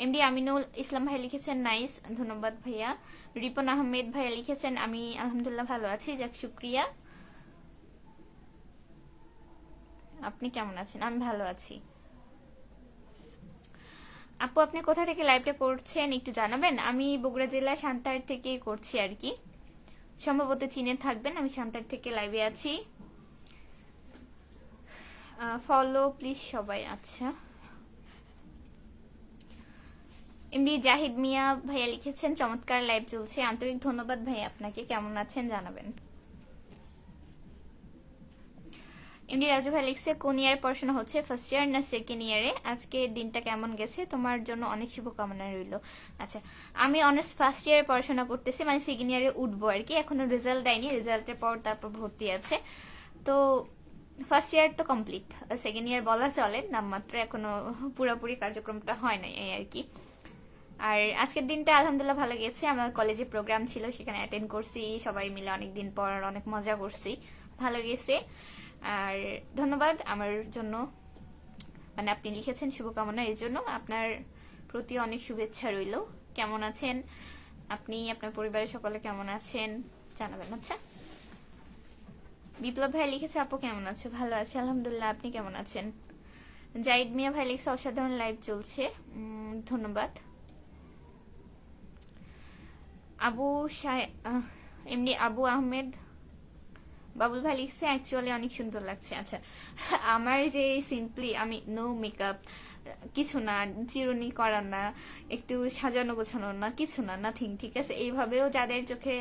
এমডি আমিনুল ইসলাম ভাই লিখেছেন নাইস, ধন্যবাদ ভাইয়া। রিপন আহমেদ ভাইয়া লিখেছেন আমি আলহামদুলিল্লাহ ভালো আছি, যাক শুক্রিয়া। আপনি কেমন আছেন? আমি ভালো আছি। আপু আপনি কোথা থেকে লাইভটা করছেন একটু জানাবেন? আমি বগুড়া জেলা সান্তার থেকে করছি আর কি, সম্ভবত চিনে থাকবেন। আমি সান্তার থেকে লাইভে আছি। ফলো প্লিজ সবাই। আচ্ছা, এমডি জাহিদ মিয়া ভাইয়া লিখেছেন চমৎকার লাইভ চলছে, আন্তরিক ধন্যবাদ ভাইয়া আপনাকে। কেমন আছেন জানাবেন। এমডি রাজু ভাই লিখছে কোন ইয়ার পড়াশোনা হচ্ছে, ফার্স্ট ইয়ার না সেকেন্ড ইয়ারে? আজকের দিনটা কেমন গেছে? তোমার জন্য অনেক শুভকামনা রইল। আচ্ছা, আমি অনার্স ফার্স্ট ইয়ারে পড়াশোনা করতেছি, মানে সেকেন্ড ইয়ারে উঠবো আর কি। এখনো রেজাল্ট দেয়নি, রেজাল্টের পর তারপর ভর্তি আছে। তো ফার্স্ট ইয়ার তো কমপ্লিট, সেকেন্ড ইয়ার বলা চলে নামমাত্র, এখনো পুরোপুরি কার্যক্রমটা হয় নাই এই আর কি। আর আজকের দিনটা আলহামদুলিল্লাহ ভালো গেছে। আমার কলেজে প্রোগ্রাম ছিল, সেখানে অ্যাটেন্ড করছি, সবাই মিলে অনেকদিন পর অনেক মজা করছি, ভালো গেছে। আর ধন্যবাদ আমার জন্য, মানে আপনি লিখেছেন শুভকামনা, এর জন্য আপনার প্রতি অনেক শুভেচ্ছা রইল। কেমন আছেন আপনি, আপনার পরিবারের সকলে কেমন আছেন জানাবেন। আচ্ছা, বিপ্লব ভাই লিখেছে আপু কেমন আছো? ভালো আছি আলহামদুলিল্লাহ, আপনি কেমন আছেন? জাহিদ মিয়া ভাই লিখছে অসাধারণ লাইভ চলছে, ধন্যবাদ। এমনি আবু আহমেদ বাবুল ভাই লিখছে অ্যাকচুয়ালি অনেক সুন্দর লাগছে। আচ্ছা, আমার যে সিম্পলি আমি নো মেকআপ, কিছু না, চিরুনি করা না, একটু সাজানো গোছানো না, কিছু না, নাথিং, ঠিক আছে? এইভাবেও যাদের চোখে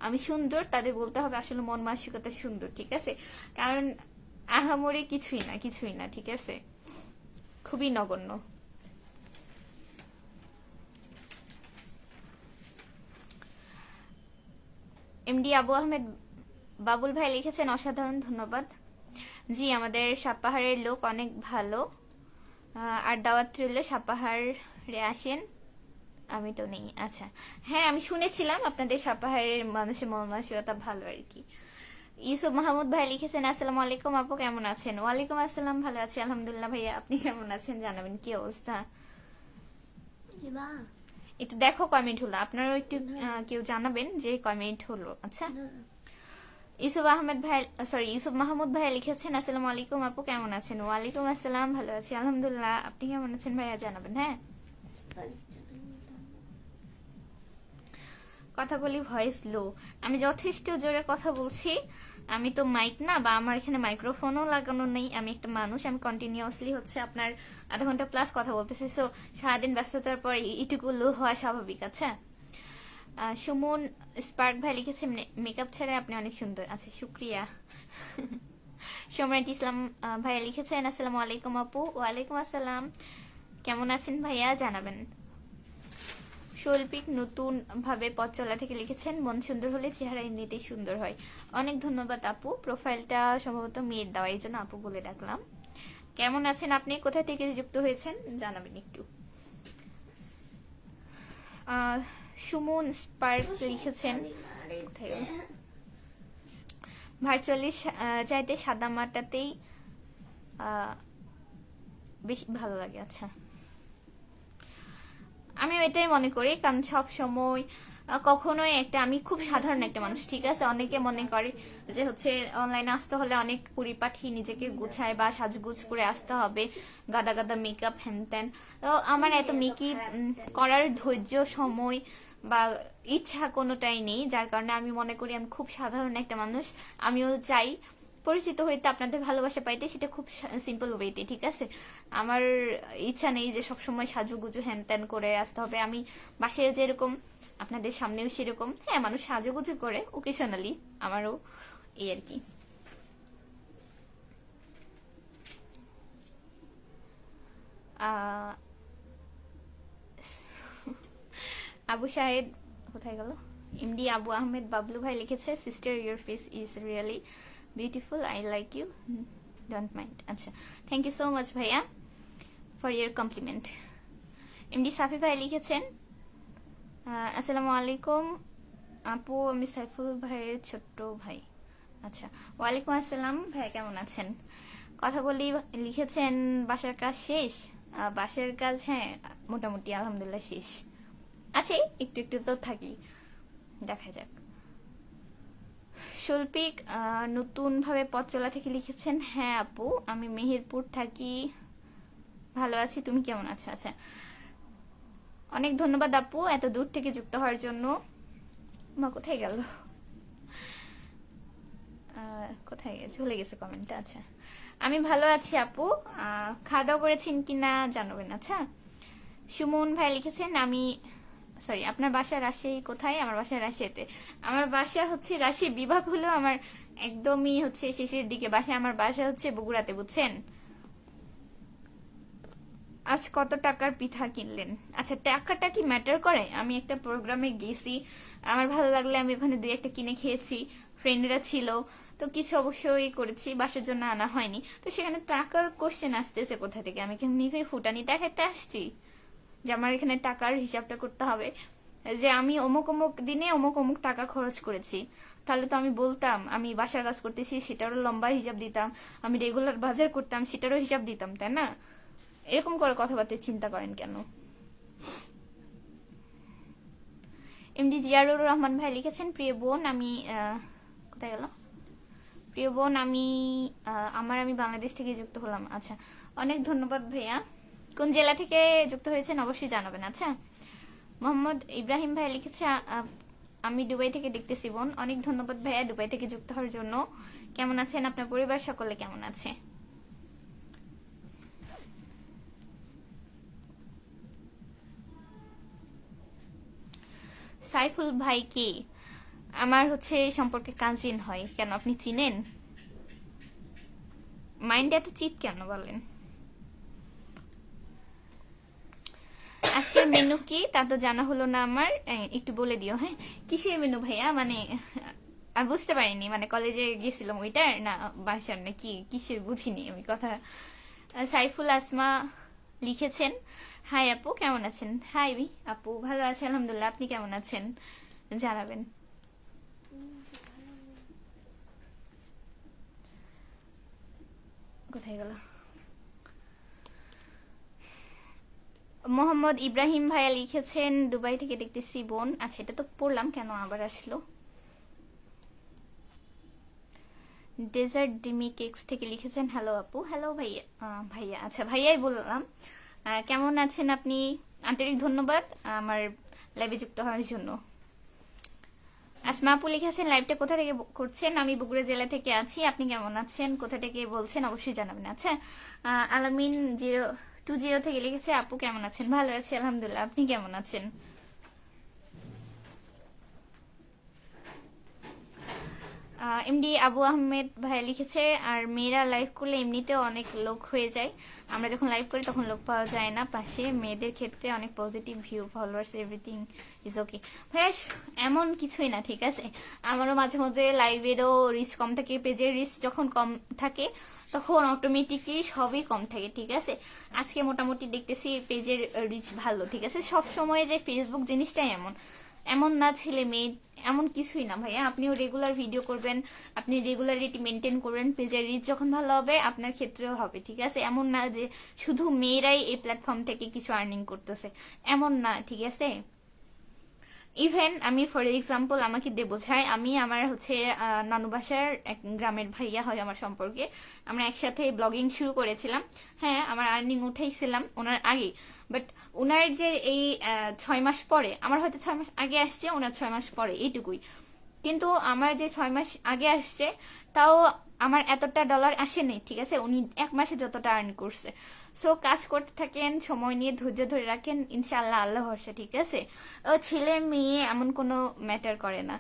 আমি সুন্দর তাদের বলতে হবে আসলে মন মানসিকতা সুন্দর, ঠিক আছে? কারণ আহামরি কিছুই না, কিছুই না, ঠিক আছে? খুবই নগণ্য। এমডি আবু আহমেদ বাবুল ভাই লিখেছেন অসাধারণ, ধন্যবাদ। জি, আমাদের সাপাহারের লোক অনেক ভালো, আর দাওয়াত রইল সাপাহারে আসেন। আমি তো নেই। আচ্ছা, হ্যাঁ আমি শুনেছিলাম আপনাদের সাপাহারের মানুষের মন মানসিকতা ভালো আর কি। ইউসুফ মাহমুদ ভাই লিখেছেন আসসালামু আলাইকুম আপু কেমন আছেন? ওয়ালাইকুম আসসালাম, ভালো আছি আলহামদুলিল্লাহ ভাইয়া, আপনি কেমন আছেন জানাবেন। কি অবস্থা? একটু দেখো কমেন্ট হলো, আপনারাও একটু কেউ জানাবেন যে কমেন্ট হলো। আচ্ছা, ইউসুফ মাহমুদ ভাইয়া লিখেছেন আসসালামু আলাইকুম আপু কেমন আছেন? ওয়ালাইকুম আসসালাম, ভালো আছি আলহামদুলিল্লাহ, আপনি কেমন আছেন ভাইয়া জানাবেন। হ্যাঁ, কথাগুলি ভয়েস লো, আমি যথেষ্ট জোরে কথা বলছি। আমি তো মাইক না, বা আমার এখানে মাইক্রোফোনও লাগানো নেই, আমি একটা মানুষ, আমি কন্টিনিউয়াসলি হচ্ছে আপনার আধা ঘন্টা প্লাস কথা বলতেছি। সো সারাদিন ব্যস্ততার পর এইটুকু লো হওয়া স্বাভাবিক। আচ্ছা, সুমন স্পার্ক ভাই লিখেছে মেকআপ ছাড়া আপনি অনেক সুন্দর। আচ্ছা, শুক্রিয়া। সম্রাট ইসলাম ভাইয়া লিখেছেন আসসালামু আলাইকুম আপু। ওয়ালাইকুম আসসালাম, কেমন আছেন ভাইয়া জানাবেন। শৈল্পিক নতুন ভাবে পথ চলা থেকে লিখেছেন মন সুন্দর হলে চেহারা এমনিতেই সুন্দর হয়। অনেক ধন্যবাদ আপু, প্রোফাইলটা সম্ভবত মেয়ের দেওয়া, এই জন্য আপু বলে ডাকলাম। কেমন আছেন আপনি, কোথা থেকে যুক্ত হয়েছেন জানাবেন একটু। সুমন স্পার্ক লিখেছেন ভার্চুয়ালি চাইতে সাদা মাটাতেই বেশি ভালো লাগে। আচ্ছা, আমি এটাই মনে করি, কারণ সব সময় কখনোই একটা, আমি খুব সাধারণ একটা মানুষ, ঠিক আছে? অনেকে মনে করে যে হচ্ছে অনলাইনে আসতে হলে অনেক পরিপাটি নিজেকে গুছায় বা সাজগুজ করে আসতে হবে, গাদা গাদা মেকআপ হ্যান ত্যান। তো আমার এত মেকআপ করার ধৈর্য সময় বা ইচ্ছা কোনোটাই নেই, যার কারণে আমি মনে করি আমি খুব সাধারণ একটা মানুষ। আমিও চাই পরিচিত হইতে, আপনাদের ভালোবাসা পাইতে, সেটা খুব সিম্পল ওয়েতে, ঠিক আছে? আমার ইচ্ছা নেই যে সবসময় সাজুগুজু হ্যান ত্যান করে আসতে হবে। আমি বাসায় যেরকম, আপনাদের সামনেও সেরকম। হ্যাঁ, মানুষ সাজুগুজু করে ওকেশনালি, আমারও এই আর কি। আবু সাহেদ কোথায় গেল? এমডি আবু আহমেদ বাবলু ভাই লিখেছে, sister your face is really beautiful, I like you, don't mind. আচ্ছা, থ্যাংক ইউ সো মাচ ভাইয়া for your compliment. MD Safi ভাই লিখেছেন, আসসালামু আলাইকুম আপু, আমি সাইফুল ভাইয়ের ছোট্ট ভাই। আচ্ছা, ওয়ালাইকুম আসসালাম ভাইয়া, কেমন আছেন? কথা বলি লিখেছেন, বাসার কাজ শেষ? বাসার কাজ হ্যাঁ মোটামুটি আলহামদুলিল্লাহ শেষ আছে, একটু একটু তো থাকি, দেখা যাক। শৈল্পিক নতুন ভাবে পথ চলা থেকে লিখেছেন, হ্যাঁ আপু আমি মেহেরপুর থাকি, ভালো আছি, তুমি কেমন আছো? আচ্ছা, অনেক ধন্যবাদ আপু এত দূর থেকে যুক্ত হওয়ার জন্য। মা কোথায় গেল? কোথায় চলে গেছে কমেন্টটা। আচ্ছা, আমি ভালো আছি আপু, খাওয়া দাওয়া করেছেন কিনা জানাবেন। আচ্ছা, সুমন ভাই লিখেছেন, আমি সরি, আপনার বাসা রাজশাহী কোথায়? আমার বাসা রাজশাহীতে। আমার বাসা হচ্ছে রাজশাহী বিভাগ হলো আমার একদমই হচ্ছে শেষের দিকে বাসা। আমার বাসা হচ্ছে বগুড়াতে, বুঝছেন? আজ কত টাকার পিঠা কিনলেন? আচ্ছা, টাকাটা কি ম্যাটার করে? আমি একটা প্রোগ্রামে গেছি, আমার ভালো লাগলে আমি ওখানে দুই একটা কিনে খেয়েছি, ফ্রেন্ডরা ছিল, তো কিছু অবশ্যই করেছি, বাসার জন্য আনা হয়নি। তো সেখানে টাকার কোশ্চেন আসতেছে কোথা থেকে? আমি কি নিজেই ফুটানি দেখাতে আসছি যে আমার এখানে টাকার হিসাবটা করতে হবে, যে আমি অমুক অমুক দিনে অমুক অমুক টাকা খরচ করেছি? তাহলে তো আমি বলতাম আমি বাসার কাজ করতেছি, সেটারও লম্বা হিসাব দিতাম, আমি রেগুলার বাজার করতাম, সেটারও হিসাব দিতাম, তাই না? এরকম করে কথাবার্তা চিন্তা করেন কেন? এমডি জিয়ারুর রহমান ভাই লিখেছেন, প্রিয় বোন আমি কোথায় গেল? প্রিয় বোন আমি আমি বাংলাদেশ থেকে যুক্ত হলাম। আচ্ছা, অনেক ধন্যবাদ ভাইয়া। কোন জেলা থেকে যুক্ত হয়েছেন অবশ্যই জানাবেন। আচ্ছা, মোহাম্মদ ইব্রাহিম ভাই লিখেছে, আমি দুবাই থেকে দেখতেছি বোন। অনেক ধন্যবাদ ভাইয়া দুবাই থেকে যুক্ত হওয়ার জন্য। কেমন আছেন? আপনার পরিবার সকলে কেমন আছে? সাইফুল ভাই কি? আমার হচ্ছে সম্পর্কে কাজিন হয়। কেন, আপনি চিনেন? মাইন্ড এত চিপ কেন বলেন? আজকের মেনু কি তা তো জানা হলো না আমার, একটু বলে দিও। হ্যাঁ, কিসের মেনু ভাইয়া? মানে আমি বুঝতে পারিনি, মানে কলেজে গেছিলাম ওইটার না বাসার না কি কিসের বুঝিনি আমি কথা। সাইফুল আসমা লিখেছেন, হাই আপু কেমন আছেন? হাই আপু, ভালো আছি আলহামদুলিল্লাহ, আপনি কেমন আছেন জানাবেন। কোথায় গেল? মোহাম্মদ ইব্রাহিম ভাইয়া লিখেছেন, দুবাই থেকে দেখতেছি বোন। আচ্ছা, এটা তো পড়লাম, কেন আবার আসলো? ডেজার্ট ডিমি কেকস থেকে লিখেছেন, হ্যালো আপু। হ্যালো ভাইয়া। ভাইয়া, আচ্ছা ভাইয়াই বললাম। কেমন আছেন আপনি? আন্তরিক ধন্যবাদ আমার লাইভে যুক্ত হওয়ার জন্য। আসমা আপু লিখেছেন, লাইভটা কোথা থেকে করছেন? আমি বগুড়া জেলা থেকে আছি, আপনি কেমন আছেন, কোথা থেকে বলছেন অবশ্যই জানাবেন। আচ্ছা, আলামিন 020 থেকে লিখেছে, আপু কেমন আছেন? ভালো আছি আলহামদুলিল্লাহ, আপনি কেমন আছেন? এমডি আবু আহমেদ ভাই লিখেছে, আর মেয়েরা লাইভ করলে এমনিতেও অনেক লোক হয়ে যায়, আমরা যখন লাইভ করি তখন লোক পাওয়া যায় না পাশে। মেয়েদের ক্ষেত্রে অনেক positive view, followers, everything is okay. ভাইয়া এমন কিছুই না, ঠিক আছে? আমারও মাঝে মধ্যে লাইভেরও রিচ কম থাকে, পেজের রিচ যখন কম থাকে তখন অটোমেটিকলি সবই কম থাকে, ঠিক আছে? আজকে মোটামুটি দেখতেছি পেজের রিচ ভালো, ঠিক আছে? সব সময় যে ফেসবুক জিনিসটাই এমন না, ছেলে মেয়ে এমন কিছুই না ভাইয়া। আপনিও রেগুলার ভিডিও করবেন, আপনি রেগুলারিটি মেনটেন করবেন, পেজের রিচ যখন ভালো হবে আপনার ক্ষেত্রেও হবে, ঠিক আছে? এমন না যে শুধু মেয়েরাই এই প্ল্যাটফর্ম থেকে কিছু আর্নিং করতেছে, এমন না, ঠিক আছে? ইভেন আমি ফর এক্সাম্পল আমাকে দিয়ে বোঝায়, আমি আমার হচ্ছে নানু বাসার এক গ্রামের ভাইয়া হয় আমার সম্পর্কে, আমরা একসাথে ব্লগিং শুরু করেছিলাম। হ্যাঁ, আমার আর্নিং উঠাইছিলাম ওনার আগে, বাট ওনার যে এই 6 মাস পরে, আমার হয়তো 6 মাস আগে আসছে, ওনার 6 মাস পরে, এইটুকুই। কিন্তু আমার যে 6 মাস আগে আসছে, তাও আমার এতটা ডলার আসেনি, ঠিক আছে? উনি 1 মাসে যতটা আর্ন করছে। সো কাজ করতে থাকেন, সময় নিয়ে ধৈর্য ধরে রাখেন, ইনশাআল্লাহ, আল্লাহ ভরসা, ঠিক আছে? ও ছেলে মেয়ে এমন কোনো ম্যাটার করে না।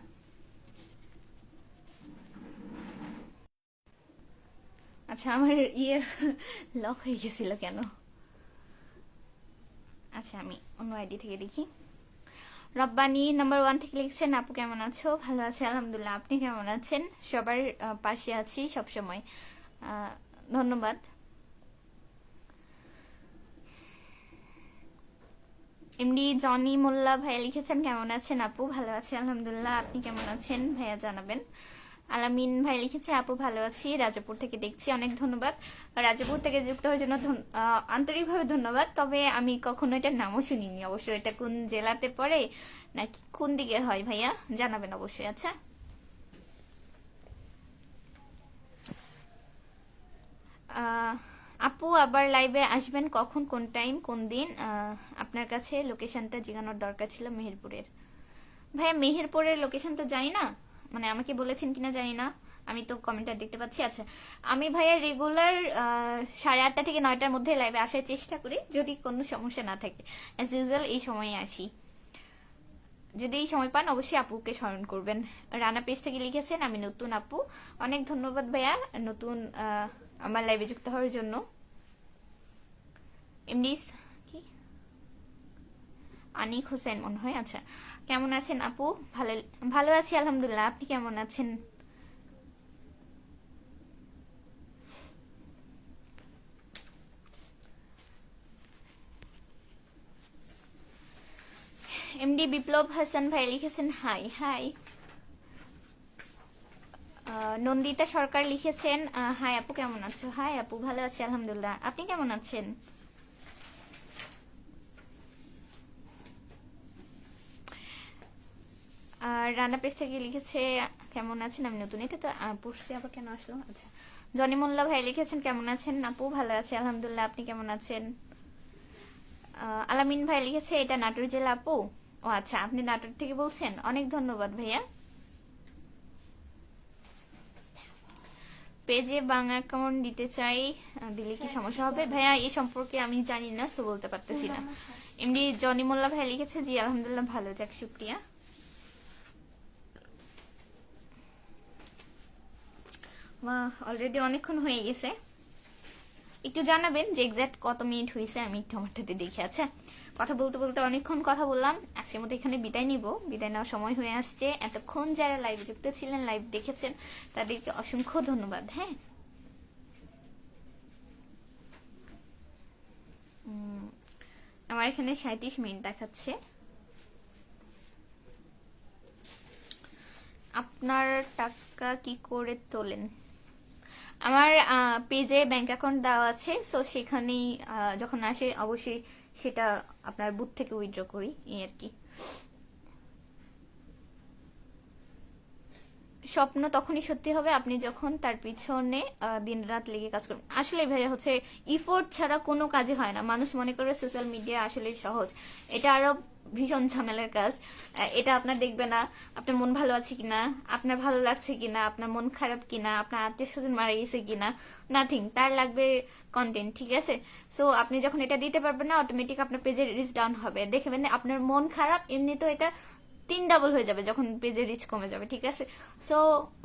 আচ্ছা, আমার ইয়ে লক হয়ে গেছিল কেন? আচ্ছা, আমি অন্য আইডি থেকে দেখি। রব্বানি নাম্বার 1 থেকে লিখছেন, আপু কেমন আছো? ভালো আছি আলহামদুলিল্লাহ, আপনি কেমন আছেন? সবার পাশে আছি সব সময়। ধন্যবাদ। এমডি জনি মোল্লা ভাইয়া লিখেছেন, কেমন আছেন আপু? ভালো আছি আলহামদুলিল্লাহ, আপনি কেমন আছেন ভাইয়া জানাবেন। আলামিন ভাই লিখেছে, আপু ভালো আছি, রাজাপুর থেকে দেখছি, অনেক ধন্যবাদ। রাজাপুর থেকে যুক্ত হওয়ার জন্য আন্তরিকভাবে ধন্যবাদ। তবে আমি কখনো এটার নামও শুনিনি, অবশ্য এটা কোন জেলাতে পড়ে নাকি কোন দিকে হয় ভাইয়া জানাবেন অবশ্যই। আচ্ছা, আপু আবার লাইভে আসবেন কখন, কোন টাইম, কোন দিন? আপনার কাছে লোকেশনটা জিজ্ঞানোর দরকার ছিল মেহেরপুরের। ভাইয়া মেহেরপুরের লোকেশন তো জানি না, মানে আমাকে বলেছেন কিনা জানি না, আমি তো কমেন্টটা দেখতে পাচ্ছি। আচ্ছা, আমি ভাইয়া রেগুলার 8:30 থেকে 9টার মধ্যে লাইভে আসার চেষ্টা করি, যদি কোনো সমস্যা না থাকে। অ্যাজ ইউজুয়াল এই সময়ে আসি। যদি এই সময় পান অবশ্যই আপুকে স্মরণ করবেন। রানা পেজ থেকে লিখেছেন, আমি নতুন আপু, অনেক ধন্যবাদ ভাইয়া নতুন আমার লাইভে যুক্ত হওয়ার জন্য। এমনি কি আনিক হোসেন মনে হয়। আচ্ছা, কেমন আছেন আপু? ভালো ভালো আছি আলহামদুলিল্লাহ, আপনি কেমন আছেন? এমডি বিপ্লব হাসান ভাই লিখেছেন, হাই হাই। নন্দিতা সরকার লিখেছেন, হাই আপু কেমন আছো? হাই আপু, ভালো আছি আলহামদুলিল্লাহ, আপনি কেমন আছেন? রান্না পেজ থেকে লিখেছে, কেমন আছেন, আমি নতুন, এটা তো পড়ছি, আবার কেন আসলো? আচ্ছা, জনি মোল্লা ভাই লিখেছেন, কেমন আছেন আপু? ভালো আছি আলহামদুলিল্লাহ, আপনি কেমন আছেন? আলামিন ভাই লিখেছে, এটা নাটোর জেলা আপু। ও আচ্ছা, আপনি নাটোর থেকে বলছেন, অনেক ধন্যবাদ ভাইয়া। পেজে বাংলা অ্যাকাউন্ট দিতে চাই, দিলে কি সমস্যা হবে? ভাইয়া এই সম্পর্কে আমি জানি না, সো বলতে পারতেছি না। এমডি জনি মোল্লা ভাই লিখেছে, জি আলহামদুলিল্লাহ ভালো, যাক শুক্রিয়া। মা অলরেডি অনেকক্ষণ হয়ে গেছে, একটু জানাবেন যে এক্সাক্ট কত মিনিট হয়েছে, আমি একটু আমারটাতে দেখে। আচ্ছা, কথা বলতে বলতে অনেকক্ষণ কথা বললাম, আজকের মতো এখানে বিদায় নিব, বিদায় নেওয়ার সময় হয়ে আসছে। এতক্ষণ যারা লাইভ যুক্ত ছিলেন, লাইভ দেখেছেন, তাদেরকে অসংখ্য ধন্যবাদ। হ্যাঁ, আমার এখানে 37 মিনিট দেখাচ্ছে। আপনার টাকা কি করে তোলেন? আমার পেজে ব্যাংক অ্যাকাউন্ট দেওয়া আছে, সো সেখানেই যখন আসে অবশ্যই সেটা আপনার বুথ থেকে উইথড্র করি, এই আর কি। স্বপ্ন তখনই সত্যি হবে আপনি যখন তার পিছনে দিন রাত লেগে কাজ করবেন। আসলে ভাইয়া হচ্ছে ইফোর্ট ছাড়া কোনো কাজই হয় না। মানুষ মনে করে সোশ্যাল মিডিয়া আসলে সহজ, এটা আরো ভীষণ ঝামেলার কাজ। এটা আপনার দেখবে না আপনার মন ভালো আছে কিনা, আপনার ভালো লাগছে কিনা, আপনার মন খারাপ কিনা, আপনার আত্মীয় স্বজন মারা গেছে কিনা, নাথিং, তার লাগবে কন্টেন্ট, ঠিক আছে? সো আপনি যখন এটা দিতে পারবেন না, অটোমেটিক আপনার পেজের রিচ ডাউন হবে। দেখবেন আপনার মন খারাপ, এমনি তো এটা 3 ডাবল হয়ে যাবে যখন পেজের রিচ কমে যাবে, ঠিক আছে? সো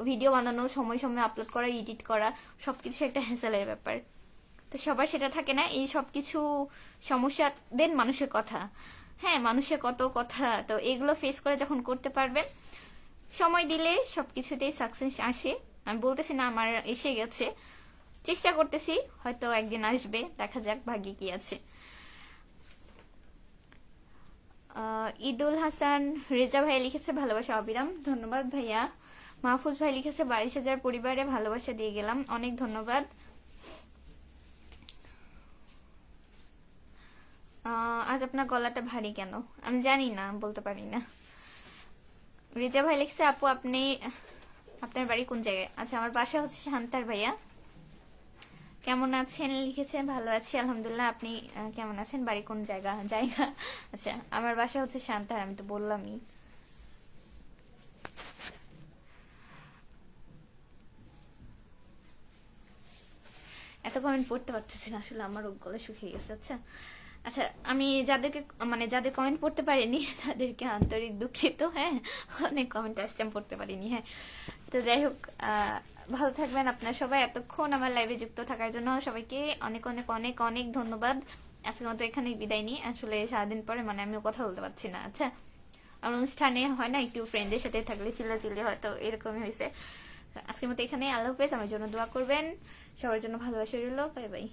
ভিডিও বানানো, সময় সময় আপলোড করা, এডিট করা, সবকিছু একটা হ্যাসেলের ব্যাপার। তো সবার সেটা থাকে না, এই সবকিছু সমস্যা দেন মানুষের কথা। হ্যাঁ, মানুষের কত কথা, তো এগুলো ফেস করে যখন করতে পারবেন, সময় দিলে সবকিছুতেই সাকসেস আসে। আমি বলতেছি না আমার এসে গেছে, চেষ্টা করতেছি, হয়তো একদিন আসবে, দেখা যাক ভাগ্যে কি আছে। ঈদুল হাসান রেজা ভাই লিখেছে, ভালোবাসা অবিরাম, ধন্যবাদ ভাইয়া। মাহফুজ ভাই লিখেছে, 22,000 পরিবারে ভালোবাসা দিয়ে গেলাম, অনেক ধন্যবাদ। আজ আপনার গলাটা ভারী কেন? আমি জানি না, বলতে পারি না। রিজা ভাই লিখছে আপু আপনি আপনার বাড়ি কোন জায়গায়? আচ্ছা, আমার বাসা হচ্ছে শান্তার ভাইয়া। কেমন আছেন লিখেছেন, ভালো আছি আলহামদুলিল্লাহ। আপনি কেমন আছেন? বাড়ি কোন জায়গা? জায়গা আচ্ছা, আমার বাসা হচ্ছে শান্তার, আমি তো বললামই। এত কমেন্ট পড়তে পারতেছি না আসলে, আমারও গলা শুকিয়ে গেছে। আচ্ছা আচ্ছা, আমি যাদেরকে মানে যাদের কমেন্ট পড়তে পারিনি তাদেরকে আন্তরিক দুঃখিত। হ্যাঁ, অনেক কমেন্ট আসছে, আমি পড়তে পারিনি। হ্যাঁ, তো যাই হোক, ভালো থাকবেন আপনারা সবাই। এতক্ষণ আমার লাইভে যুক্ত থাকার জন্য সবাইকে অনেক অনেক অনেক অনেক ধন্যবাদ। আজকের মতো এখানেই বিদায় নিই। আসলে সারাদিন পরে মানে আমিও কথা বলতে পারছি না। আচ্ছা, আমার অনুষ্ঠানে হয় না একটু ফ্রেন্ডের সাথে থাকলে চিল্লাচিল্লি, হয়তো এরকমই হয়েছে। আজকের মতো এখানে, আল্লাহ হাফেজ। আমার জন্য দোয়া করবেন, সবার জন্য ভালোবাসা রইল। Bye bye.